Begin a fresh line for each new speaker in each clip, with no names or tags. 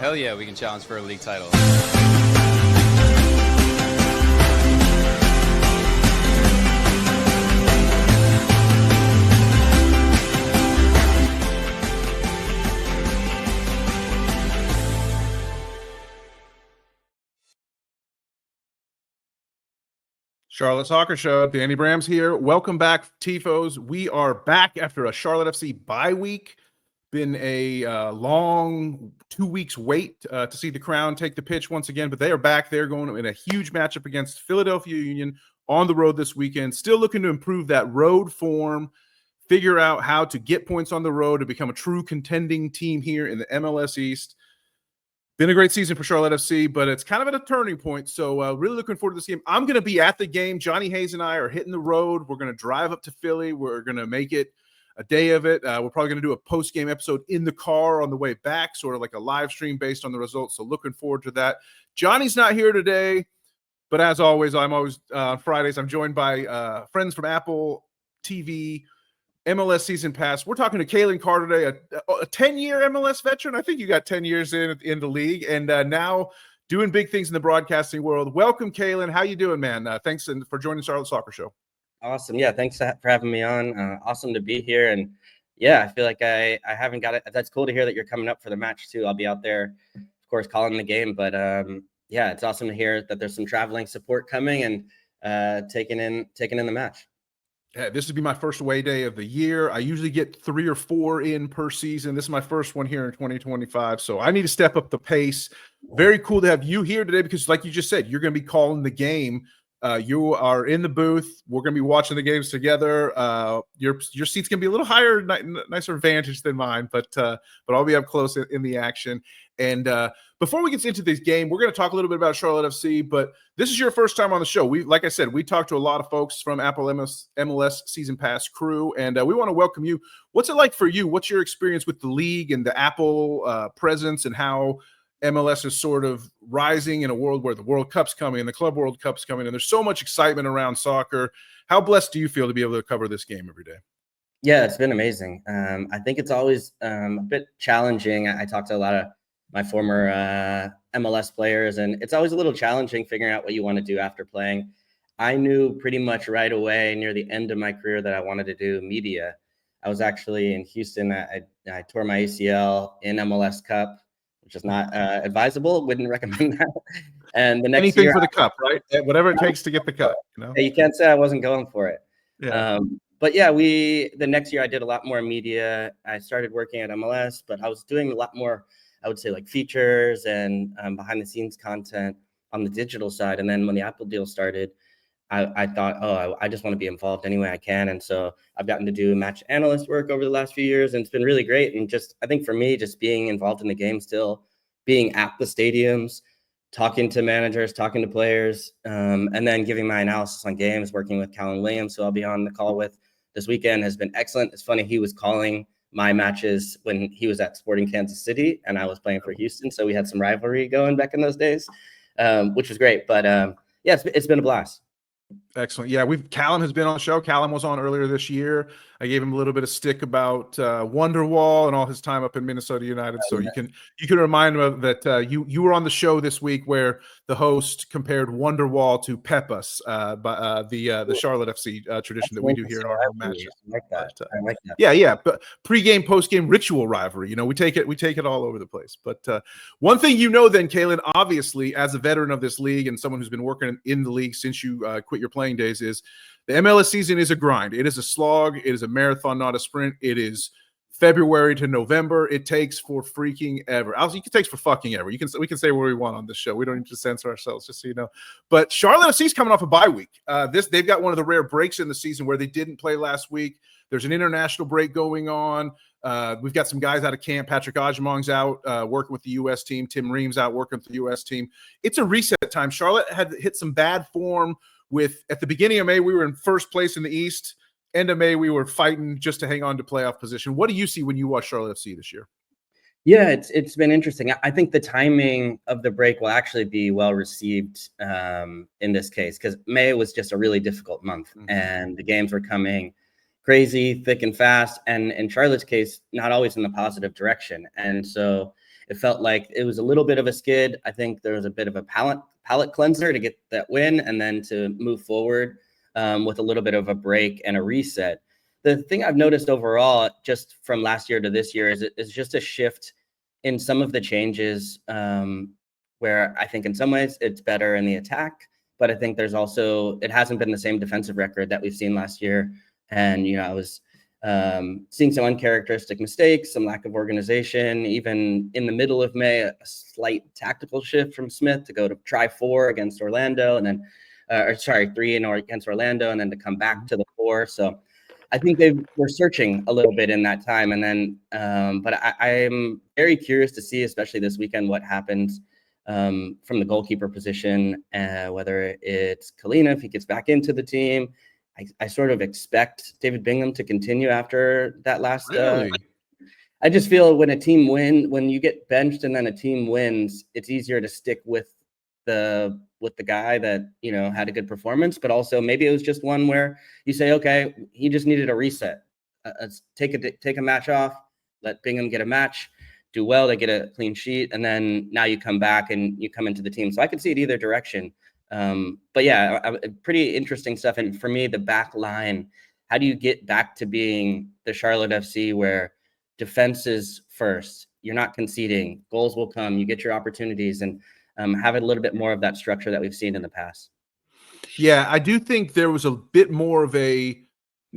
Hell yeah, we can challenge for a league title.
Charlotte Soccer Show, DannyBrams here. Welcome back, Tifos. We are back after a Charlotte FC bye week. Been a long 2 weeks wait to see the Crown take the pitch once again, but they are back. They're going in a huge matchup against Philadelphia Union on the road this weekend. Still looking to improve that road form, figure out how to get points on the road to become a true contending team here in the MLS East. Been a great season for Charlotte FC, but it's kind of at a turning point. So really looking forward to this game. I'm going to be at the game. Johnny Hayes and I are hitting the road. We're going to drive up to Philly. We're going to make it a day of it. We're probably going to do a post-game episode in the car on the way back, sort of like a live stream based on the results. So looking forward to that. Johnny's not here today, but as always, I'm always on Fridays. I'm joined by friends from Apple TV, MLS Season Pass. We're talking to Calen Carr today, a 10-year MLS veteran. I think you got 10 years in the league, and now doing big things in the broadcasting world. Welcome, Calen. How you doing, man? Thanks for joining Charlotte Soccer Show.
Awesome. Yeah, thanks for having me on. Awesome to be here. And yeah, I feel like I haven't got it. That's cool to hear that you're coming up for the match too. I'll be out there, of course, calling the game. But yeah, it's awesome to hear that there's some traveling support coming and taking in the match.
Yeah, this would be my first away day of the year. I usually get 3 or 4 in per season. This is my first one here in 2025. So I need to step up the pace. Very cool to have you here today because, like you just said, you're going to be calling the game. You are in the booth. We're going to be watching the games together. Your seat's going to be a little higher, nicer vantage than mine, but I'll be up close in the action. And before we get into this game, we're going to talk a little bit about Charlotte FC, but this is your first time on the show. Like I said, we talked to a lot of folks from Apple MLS Season Pass crew, and we want to welcome you. What's it like for you? What's your experience with the league and the Apple presence and how MLS is sort of rising in a world where the World Cup's coming and the Club World Cup's coming, and there's so much excitement around soccer? How blessed do you feel to be able to cover this game every day?
Yeah, it's been amazing. I think it's always a bit challenging. I talked to a lot of my former MLS players, and it's always a little challenging figuring out what you want to do after playing. I knew pretty much right away near the end of my career that I wanted to do media. I was actually in Houston. I tore my ACL in MLS Cup, which is not advisable. Wouldn't recommend that. And the next
anything
year,
for the cup, right? Whatever it takes to get the cup.
You can't say I wasn't going for it.
Yeah.
But yeah, the next year I did a lot more media. I started working at MLS, but I was doing a lot more, I would say, like features and behind the scenes content on the digital side. And then when the Apple deal started, I thought, I just want to be involved any way I can. And so I've gotten to do match analyst work over the last few years, and it's been really great. And just, I think for me, just being involved in the game still, being at the stadiums, talking to managers, talking to players, and then giving my analysis on games, working with Calen Williams, who I'll be on the call with this weekend, has been excellent. It's funny, he was calling my matches when he was at Sporting Kansas City and I was playing for Houston. So we had some rivalry going back in those days, which was great. But yeah, it's been a blast.
Excellent. Yeah, Calen has been on the show. Calen was on earlier this year. I gave him a little bit of stick about Wonderwall and all his time up in Minnesota United. So you can remind him that you were on the show this week where the host compared Wonderwall to Pepas, the Charlotte FC tradition that we do here in our home matches.
I like that. I like that.
Yeah. But pre-game, post-game ritual rivalry. We take it all over the place. But one thing then, Calen, obviously as a veteran of this league and someone who's been working in the league since you quit your playing days, is the MLS season is a grind. It is a slog. It is a marathon, not a sprint. It is February to November. It takes for freaking ever. It takes for fucking ever. We can say what we want on this show. We don't need to censor ourselves, just so you know. But Charlotte FC is coming off a bye week. They've got one of the rare breaks in the season where they didn't play last week. There's an international break going on. We've got some guys out of camp. Patrick Ajamong's out working with the U.S. team. Tim Ream's out working with the U.S. team. It's a reset time. Charlotte had hit some bad form at the beginning of May, we were in first place in the East. End of May, we were fighting just to hang on to playoff position. What do you see when you watch Charlotte FC this year?
Yeah, it's been interesting. I think the timing of the break will actually be well received in this case, because May was just a really difficult month, and the games were coming crazy, thick and fast, and in Charlotte's case, not always in the positive direction. And so It felt like it was a little bit of a skid. I think there was a bit of a palate cleanser to get that win and then to move forward with a little bit of a break and a reset. The thing I've noticed overall, just from last year to this year, is just a shift in some of the changes where I think in some ways it's better in the attack, but I think there's also, it hasn't been the same defensive record that we've seen last year. And, I was seeing some uncharacteristic mistakes, some lack of organization, even in the middle of May, a slight tactical shift from Smith to go to try 4 against Orlando and then, 3 against Orlando and then to come back to the 4. So I think they were searching a little bit in that time. And then, but I'm very curious to see, especially this weekend, what happens from the goalkeeper position, whether it's Kalina, if he gets back into the team. I sort of expect David Bingham to continue after that last.
Really?
I just feel when you get benched and then a team wins, it's easier to stick with the guy that had a good performance, but also maybe it was just one where you say, okay, he just needed a reset. Take a match off, let Bingham get a match, do well, they get a clean sheet, and then now you come back and you come into the team. So I could see it either direction. But yeah, pretty interesting stuff. And for me, the back line, how do you get back to being the Charlotte FC where defense is first, you're not conceding, goals will come, you get your opportunities, and have a little bit more of that structure that we've seen in the past.
Yeah, I do think there was a bit more of a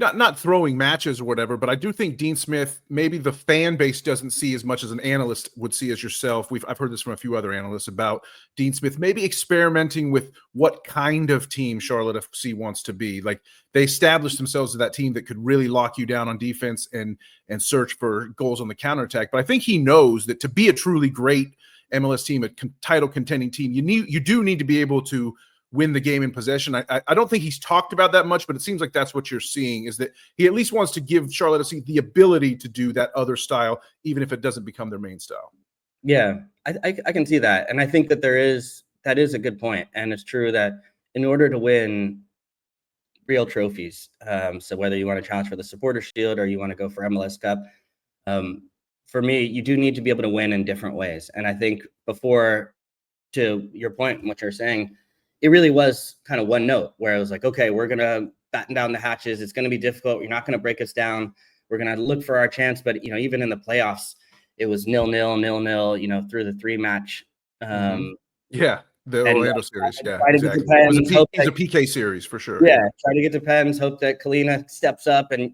not throwing matches or whatever, but I do think Dean Smith, maybe the fan base doesn't see as much as an analyst would see as yourself. I've heard this from a few other analysts about Dean Smith maybe experimenting with what kind of team Charlotte FC wants to be. Like they established themselves as that team that could really lock you down on defense and search for goals on the counterattack. But I think he knows that to be a truly great MLS team, a title contending team, you do need to be able to win the game in possession. I don't think he's talked about that much, but it seems like that's what you're seeing, is that he at least wants to give Charlotte FC the ability to do that other style, even if it doesn't become their main style.
Yeah, I can see that. And I think that that is a good point. And it's true that in order to win real trophies, so whether you want to challenge for the Supporter Shield or you want to go for MLS Cup, for me, you do need to be able to win in different ways. And I think before, to your point, what you're saying, it really was kind of one note where I was like, okay, we're going to batten down the hatches. It's going to be difficult. You're not going to break us down. We're going to look for our chance. But, even in the playoffs, it was 0-0, through the 3-match.
Yeah, the Orlando series. Yeah, exactly.
It
was a PK series for sure.
Yeah, try to get to pens, hope that Kalina steps up. And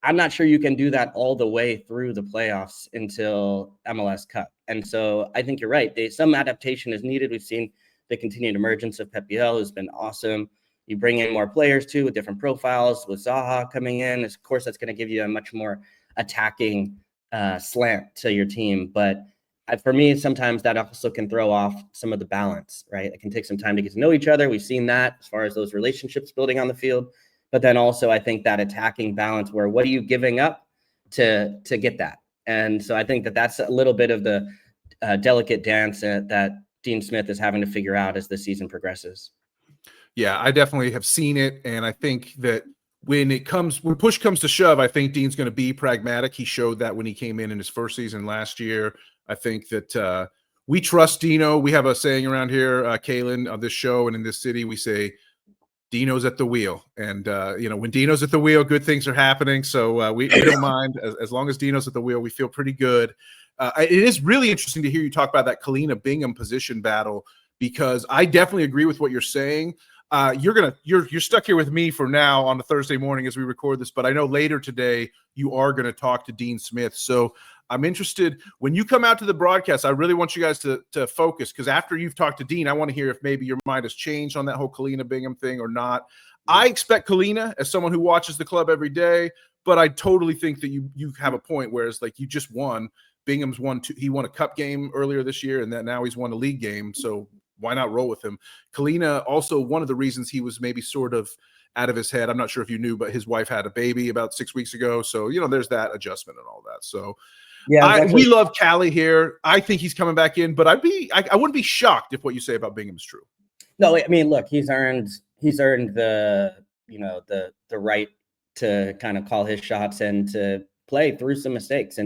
I'm not sure you can do that all the way through the playoffs until MLS Cup. And so I think you're right. Some adaptation is needed. We've seen the continued emergence of Pep Biel has been awesome. You bring in more players too with different profiles, with Zaha coming in. Of course, that's going to give you a much more attacking slant to your team. But for me, sometimes that also can throw off some of the balance, right? It can take some time to get to know each other. We've seen that as far as those relationships building on the field. But then also, I think that attacking balance where what are you giving up to get that? And so I think that's a little bit of the delicate dance that Dean Smith is having to figure out as the season progresses.
Yeah, I definitely have seen it. And I think that when push comes to shove, I think Dean's going to be pragmatic. He showed that when he came in his first season last year. I think that we trust Dino. We have a saying around here, Calen, on this show and in this city, we say, Dino's at the wheel. And, when Dino's at the wheel, good things are happening. So we don't mind. As long as Dino's at the wheel, we feel pretty good. It is really interesting to hear you talk about that Kalina Bingham position battle, because I definitely agree with what you're saying. You're stuck here with me for now on a Thursday morning as we record this, but I know later today you are going to talk to Dean Smith. So I'm interested when you come out to the broadcast. I really want you guys to focus, because after you've talked to Dean, I want to hear if maybe your mind has changed on that whole Kalina Bingham thing or not. I expect Kalina as someone who watches the club every day, but I totally think that you have a point where it's like you just won. Bingham's he won a cup game earlier this year, and then now he's won a league game. So why not roll with him? Kalina, also one of the reasons he was maybe sort of out of his head, I'm not sure if you knew, but his wife had a baby about 6 weeks ago. So, there's that adjustment and all that. So yeah, we love Callie here. I think he's coming back in, but I wouldn't be shocked if what you say about Bingham is true.
No, I mean, look, he's earned the, the right to kind of call his shots and to play through some mistakes.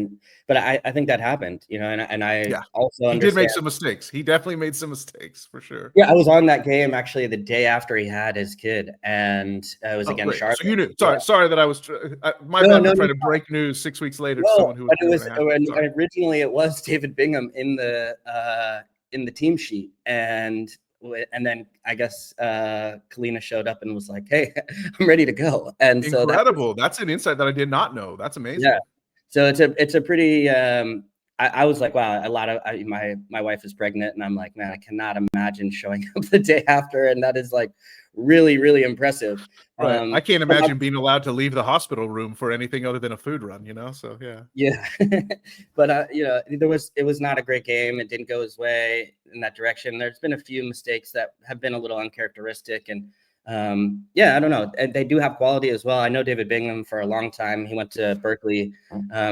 But I think that happened, and I also
he
understand.
did make some mistakes. He definitely made some mistakes for sure.
Yeah, I was on that game actually the day after he had his kid, and it was against Charlotte.
So you knew. Sorry that I was my bad for trying to break news 6 weeks later to someone who was.
Originally it was David Bingham in the team sheet, and then I guess Kalina showed up and was like, "Hey, I'm ready to go." And
incredible. That's an insight that I did not know. That's amazing.
Yeah. So it's a pretty. I was like, wow, my wife is pregnant, and I'm like, man, I cannot imagine showing up the day after, and that is like really, really impressive.
Right. I can't imagine being allowed to leave the hospital room for anything other than a food run, So yeah.
Yeah. But it was not a great game. It didn't go his way in that direction. There's been a few mistakes that have been a little uncharacteristic, and I don't know. And they do have quality as well. I know David Bingham for a long time. He went to Berkeley.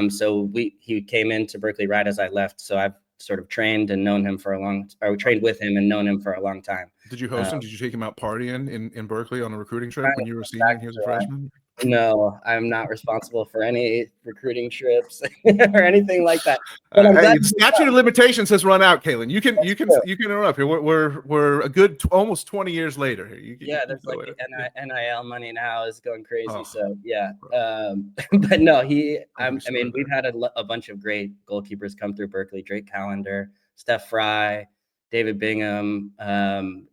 So he came into Berkeley right as I left. So I've sort of trained and known him trained with him and known him for a long time.
Did you host him? Did you take him out partying in Berkeley on a recruiting trip when you were a senior and he was a freshman?
No, I'm not responsible for any recruiting trips or anything like that. But
hey, the statute of limitations has run out, Calen. You can interrupt here. We're a good almost 20 years later here.
There's like the NIL money now is going crazy. So yeah, but no, I mean, we've had a bunch of great goalkeepers come through Berkeley: Drake Callender, Steph Fry, David Bingham. I'm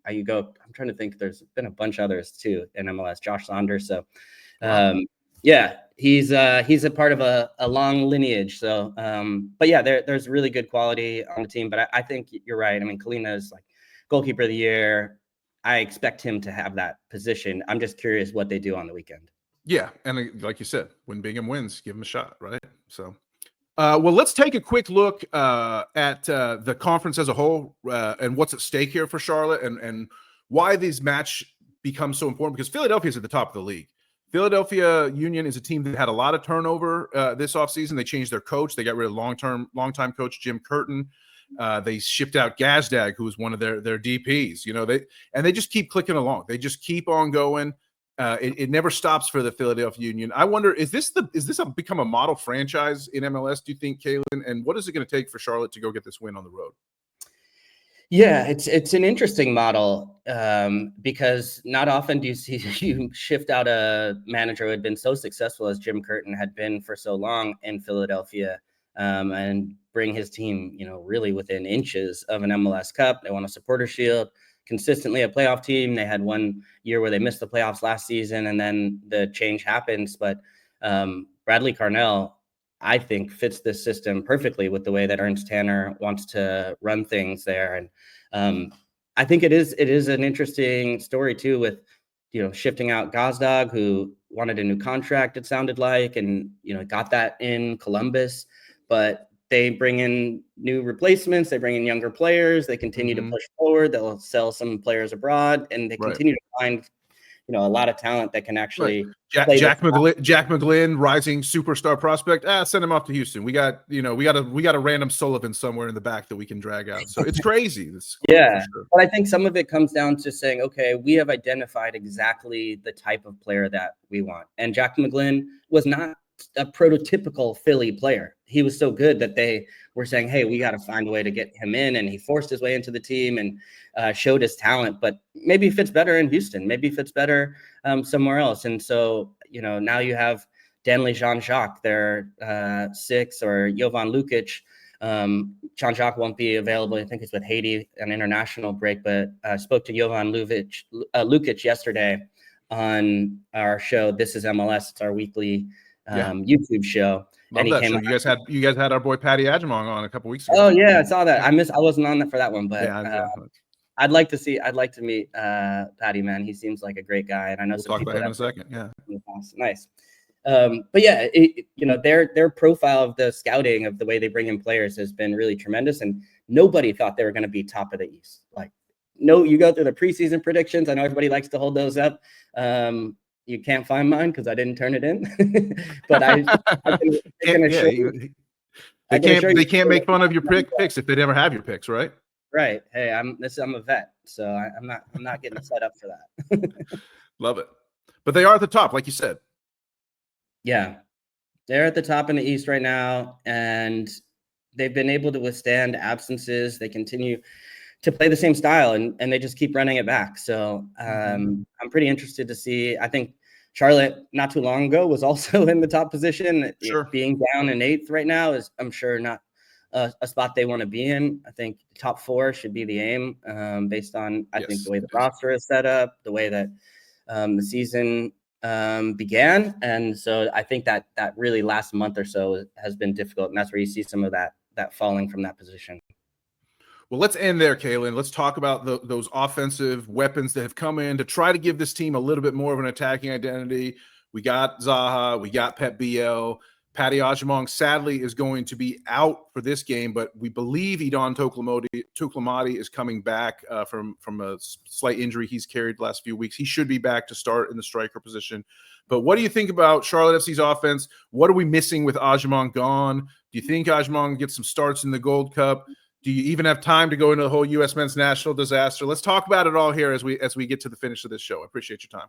trying to think. There's been a bunch of others too in MLS. Josh Saunders. So. He's a part of a long lineage. So, but yeah, there's really good quality on the team. But I think you're right. I mean, Kalina is like goalkeeper of the year. I expect him to have that position. I'm just curious what they do on the weekend.
Yeah, and like you said, when Bingham wins, give him a shot, right? So, well, let's take a quick look at the conference as a whole and what's at stake here for Charlotte and why these match become so important, because Philadelphia is at the top of the league. Philadelphia Union is a team that had a lot of turnover this offseason. They changed their coach. They got rid of longtime coach Jim Curtin. They shipped out Gazdag, who was one of their DPs. They just keep clicking along. They just keep on going. It never stops for the Philadelphia Union. I wonder, is this become a model franchise in MLS, do you think, Calen? And what is it going to take for Charlotte to go get this win on the road?
Yeah, it's an interesting model because not often do you see you shift out a manager who had been so successful as Jim Curtin had been for so long in Philadelphia and bring his team, really within inches of an MLS Cup. They won a Supporter Shield, consistently a playoff team. They had one year where they missed the playoffs last season, and then the change happens. But Bradley Carnell, I think, fits this system perfectly with the way that Ernst Tanner wants to run things there. And I think it is an interesting story too, with, shifting out Gazdag, who wanted a new contract, it sounded like, and, got that in Columbus, but they bring in new replacements. They bring in younger players. They continue to push forward. They'll sell some players abroad, and they continue to find a lot of talent that can actually
Jack McGlynn, rising superstar prospect. Send him off to Houston. We got a random Sullivan somewhere in the back that we can drag out. So it's crazy.
Sure. But I think some of it comes down to saying, okay, we have identified exactly the type of player that we want. And Jack McGlynn was not a prototypical Philly player. He was so good that they were saying, hey, we got to find a way to get him in. And he forced his way into the team and showed his talent, but maybe fits better in Houston, maybe fits better somewhere else. And so, now you have Danley Jean-Jacques, their 6, or Jovan Lukic. Jean-Jacques won't be available. I think he's with Haiti, an international break, but I spoke to Jovan Lukic yesterday on our show. This is MLS. It's our weekly YouTube show.
Love that show. You guys had our boy Patty Adjumong on a couple weeks ago.
Oh yeah, I saw that. I wasn't on that for that one, but I'd like to meet Patty, man. He seems like a great guy, and I know
we'll talk about him in a second. Yeah,
nice. But yeah, their profile of the scouting of the way they bring in players has been really tremendous, and nobody thought they were going to be top of the East. You go through the preseason predictions. I know everybody likes to hold those up. You can't find mine because I didn't turn it in, but
they can't make fun of your picks if they never have your picks, right?
Right. Hey, I'm a vet, so I'm not getting set up for that.
Love it. But they are at the top, like you said.
Yeah. They're at the top in the East right now, and they've been able to withstand absences. They continue to play the same style, and they just keep running it back. So I'm pretty interested to see. I think Charlotte, not too long ago, was also in the top position.
Sure.
Being down in 8th right now is, I'm sure, not a spot they want to be in. I think top 4 should be the aim, based on, I think, the way the roster is set up, the way that the season began. And so I think that really last month or so has been difficult, and that's where you see some of that falling from that position.
Well, let's end there, Calen. Let's talk about those offensive weapons that have come in to try to give this team a little bit more of an attacking identity. We got Zaha, we got Pep BL. Patty Ajamong sadly is going to be out for this game, but we believe Idon Tuklamati is coming back from a slight injury he's carried the last few weeks. He should be back to start in the striker position. But what do you think about Charlotte FC's offense? What are we missing with Ajamong gone? Do you think Ajamong gets some starts in the Gold Cup? Do you even have time to go into the whole U.S. men's national disaster? Let's talk about it all here as we get to the finish of this show. I appreciate your time.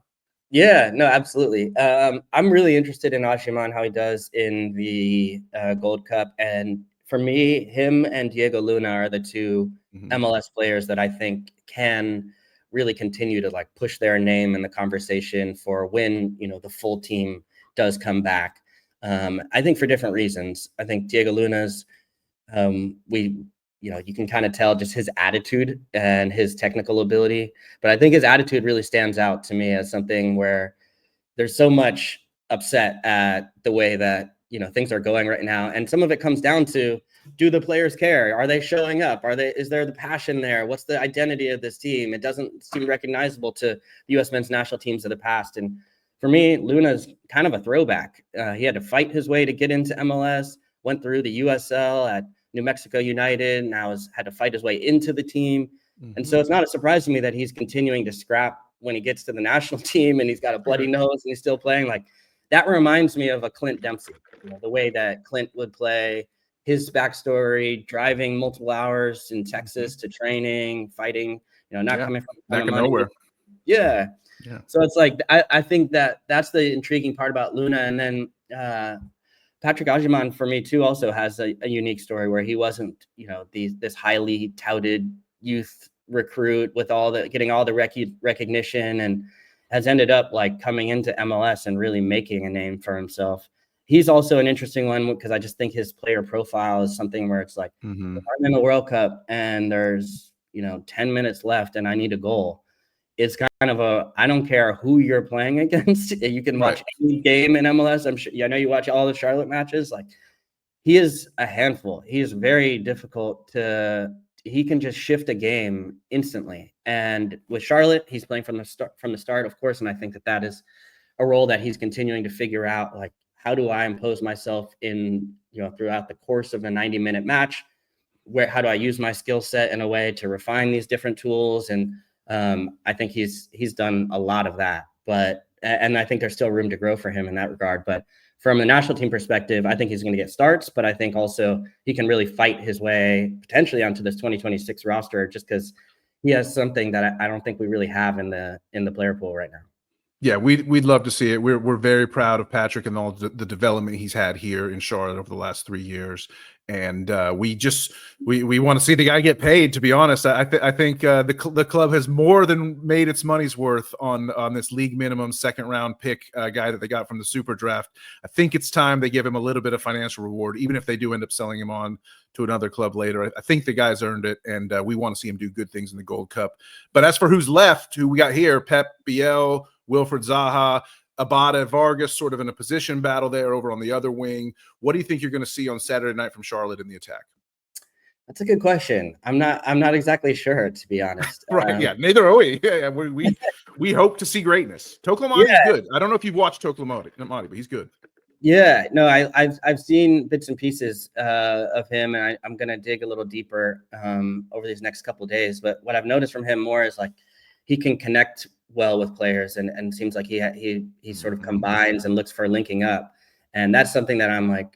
Yeah, no, absolutely. I'm really interested in Ajimon, how he does in the Gold Cup. And for me, him and Diego Luna are the two MLS players that I think can really continue to like push their name in the conversation for when, the full team does come back. I think for different reasons. I think Diego Luna's, you can kind of tell just his attitude and his technical ability. But I think his attitude really stands out to me as something where there's so much upset at the way that, things are going right now. And some of it comes down to, do the players care? Are they showing up? Is there the passion there? What's the identity of this team? It doesn't seem recognizable to the U.S. men's national teams of the past. And for me, Luna's kind of a throwback. He had to fight his way to get into MLS, went through the USL at New Mexico United, now has had to fight his way into the team. And so it's not a surprise to me that he's continuing to scrap when he gets to the national team and he's got a bloody nose and he's still playing. Like, that reminds me of a Clint Dempsey, the way that Clint would play, his backstory, driving multiple hours in Texas to training, fighting, not coming from
back in nowhere.
Yeah. So it's like, I think that's the intriguing part about Luna. And then Patrick Ajimon, for me too, also has a unique story where he wasn't, this highly touted youth recruit with getting all the recognition, and has ended up like coming into MLS and really making a name for himself. He's also an interesting one because I just think his player profile is something where it's like, if I'm in the World Cup and there's 10 minutes left and I need a goal. It's kind of I don't care who you're playing against. You can watch any game in MLS. I'm sure, I know you watch all the Charlotte matches. Like, he is a handful. He is very difficult he can just shift a game instantly. And with Charlotte, he's playing from the start, of course. And I think that is a role that he's continuing to figure out. Like, how do I impose myself in, throughout the course of a 90-minute match? How do I use my skill set in a way to refine these different tools? And I think he's done a lot of that, and I think there's still room to grow for him in that regard. But from a national team perspective, I think he's going to get starts, but I think also he can really fight his way potentially onto this 2026 roster, just because he has something that I don't think we really have in the player pool right now.
Yeah, we'd love to see it. We're very proud of Patrick and all the development he's had here in Charlotte over the last 3 years, and we want to see the guy get paid. To be honest, I think the club has more than made its money's worth on this league minimum second round pick guy that they got from the Super Draft. I think it's time they give him a little bit of financial reward, even if they do end up selling him on to another club later. I think the guy's earned it, and we want to see him do good things in the Gold Cup. But as for who's left, who we got here, Pep BL, Wilfred Zaha, Abada Vargas, sort of in a position battle there over on the other wing. What do you think you're going to see on Saturday night from Charlotte in the attack?
That's a good question. I'm not exactly sure, to be honest.
Right? Yeah. Neither are we. Yeah. We hope to see greatness. Toklamati is good. I don't know if you've watched Toklamati, but he's good.
Yeah. No, I've seen bits and pieces of him, and I'm going to dig a little deeper over these next couple of days. But what I've noticed from him more is like he can connect well with players, and seems like he sort of combines and looks for linking up, and that's something that I'm like,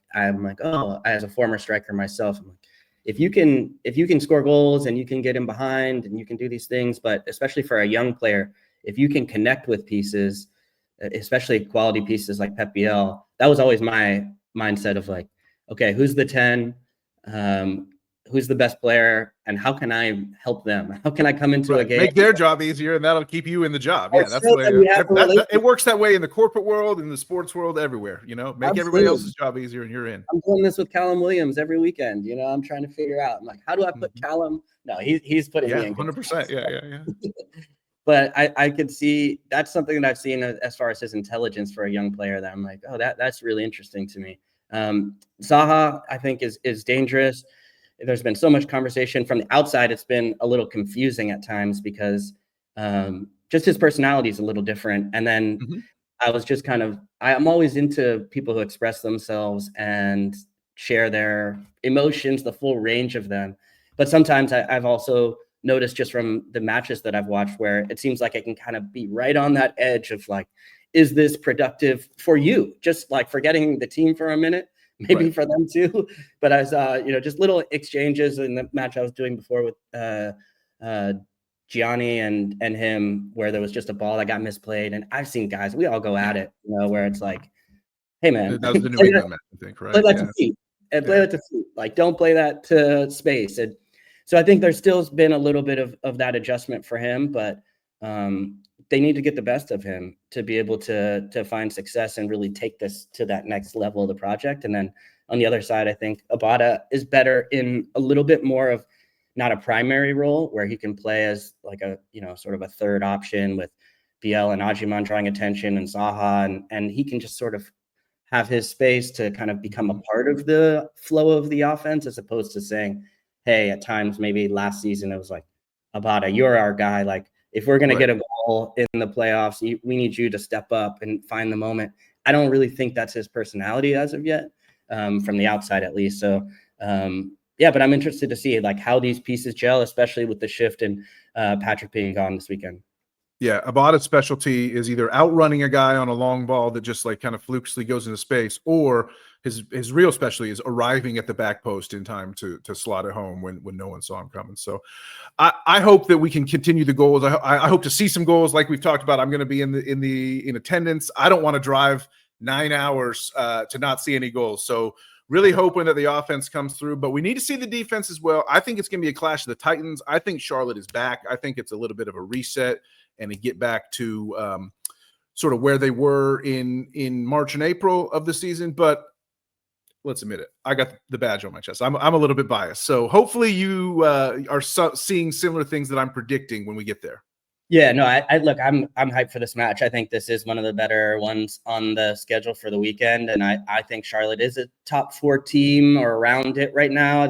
oh, as a former striker myself, I'm like, if you can score goals and you can get in behind and you can do these things, but especially for a young player, if you can connect with pieces, especially quality pieces like Pep BL, that was always my mindset of like, okay, who's the 10? Who's the best player, and how can I help them? How can I come into a game,
make their job easier, and that'll keep you in the job? Yeah, that's the way it works that way in the corporate world, in the sports world, everywhere. You know, make everybody else's job easier, and you're in.
I'm doing this with Callum Williams every weekend. You know, I'm trying to figure out, I'm like, how do I put Callum? No, he's putting me in.
100%. Yeah.
But I could see that's something that I've seen as far as his intelligence for a young player that I'm like, oh, that's really interesting to me. Zaha, I think, is dangerous. There's been so much conversation from the outside. It's been a little confusing at times because just his personality is a little different. And then I was just I'm always into people who express themselves and share their emotions, the full range of them. But sometimes I've also noticed just from the matches that I've watched where it seems like I can kind of be right on that edge of like, is this productive for you? Just like forgetting the team for a minute. Maybe for them too, but I saw, just little exchanges in the match I was doing before with Gianni and him, where there was just a ball that got misplayed. And I've seen guys, we all go at it, where it's like, hey man,
that was the New England match, I think, right?
Play that to feet, and play that to feet. Like, don't play that to space. And so I think there's still been a little bit of that adjustment for him, but they need to get the best of him to be able to find success and really take this to that next level of the project. And then on the other side, I think Abada is better in a little bit more of not a primary role where he can play as like a, sort of a third option with BL and Ajiman drawing attention and Zaha, and he can just sort of have his space to kind of become a part of the flow of the offense, as opposed to saying, hey, at times, maybe last season, it was like, Abada, you're our guy. Like, if we're going to get a goal in the playoffs, we need you to step up and find the moment. I don't really think that's his personality as of yet, from the outside at least. So, but I'm interested to see like how these pieces gel, especially with the shift in Patrick being gone this weekend.
Yeah, Abada's specialty is either outrunning a guy on a long ball that just like kind of flukily goes into space, or his real specialty is arriving at the back post in time to slot it home when no one saw him coming. So I hope that we can continue the goals. I hope to see some goals like we've talked about. I'm going to be in attendance. I don't want to drive 9 hours to not see any goals. So really hoping that the offense comes through, but we need to see the defense as well. I think it's going to be a clash of the Titans. I think Charlotte is back. I think it's a little bit of a reset and to get back to sort of where they were in March and April of the season. But let's admit it, I got the badge on my chest. I'm a little bit biased. So hopefully you are seeing similar things that I'm predicting when we get there.
Yeah, no, I look, I'm hyped for this match. I think this is one of the better ones on the schedule for the weekend. And I think Charlotte is a top 4 team or around it right now.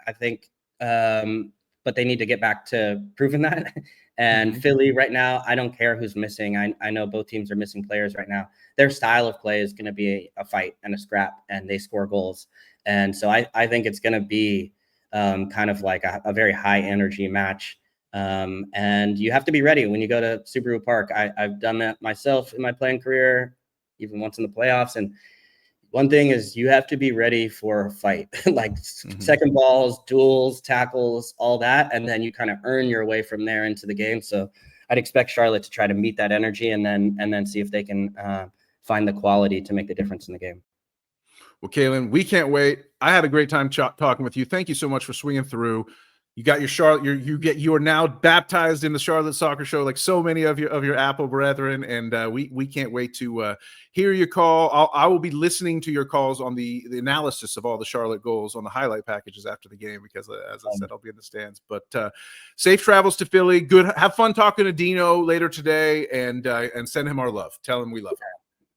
I think, but they need to get back to proving that. And Philly right now, I don't care who's missing. I know both teams are missing players right now. Their style of play is going to be a fight and a scrap, and they score goals. And so I think it's going to be kind of like a very high energy match. And you have to be ready when you go to Subaru Park. I've done that myself in my playing career, even once in the playoffs. And one thing is you have to be ready for a fight, like second balls, duels, tackles, all that. And then you kind of earn your way from there into the game. So I'd expect Charlotte to try to meet that energy and then see if they can find the quality to make the difference in the game.
Well, Calen, we can't wait. I had a great time talking with you. Thank you so much for swinging through. You got your Charlotte. You are now baptized in the Charlotte Soccer Show, like so many of your Apple brethren, and we can't wait to hear your call. I will be listening to your calls on the analysis of all the Charlotte goals on the highlight packages after the game because, as I said, I'll be in the stands. But safe travels to Philly. Good, have fun talking to Dino later today, and send him our love. Tell him we love him.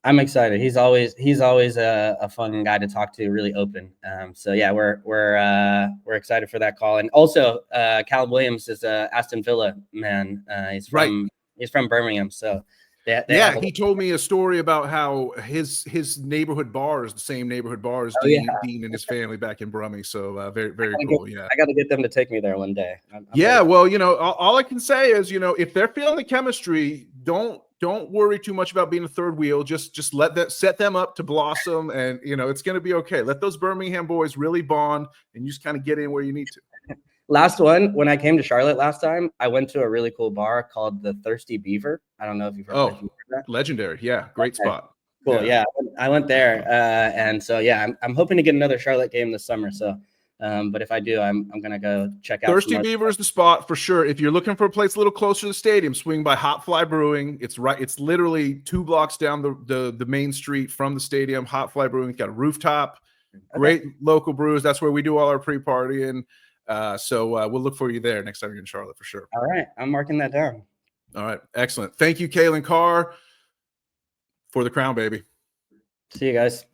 I'm excited. He's always a fun guy to talk to, really open. So yeah, we're excited for that call. And also, Calen Williams is a Aston Villa man. He's from Birmingham. So
he told me a story about how his neighborhood bar is the same neighborhood bar as Dean and his family back in Brummie. So very cool.
I got to get them to take me there one day. I'm
well, all I can say is, if they're feeling the chemistry, don't worry too much about being a third wheel. Just set them up to blossom, and it's going to be okay. Let those Birmingham boys really bond, and you just kind of get in where you need to.
Last one, when I came to Charlotte last time, I went to a really cool bar called the Thirsty Beaver. I don't know if you've heard of that.
Legendary. Yeah, great spot.
Cool. Yeah, I went there, and so yeah, I'm hoping to get another Charlotte game this summer. So, but if I do, I'm gonna go check out
Thirsty Beaver is the spot for sure. If you're looking for a place a little closer to the stadium, swing by Hot Fly Brewing. It's literally 2 blocks down the main street from the stadium. Hot Fly Brewing. It's got a rooftop. Great local brews. That's where we do all our pre-partying. So we'll look for you there next time you're in Charlotte for sure.
All right, I'm marking that down.
All right, excellent. Thank you, Calen Carr, for the crown, baby.
See you guys.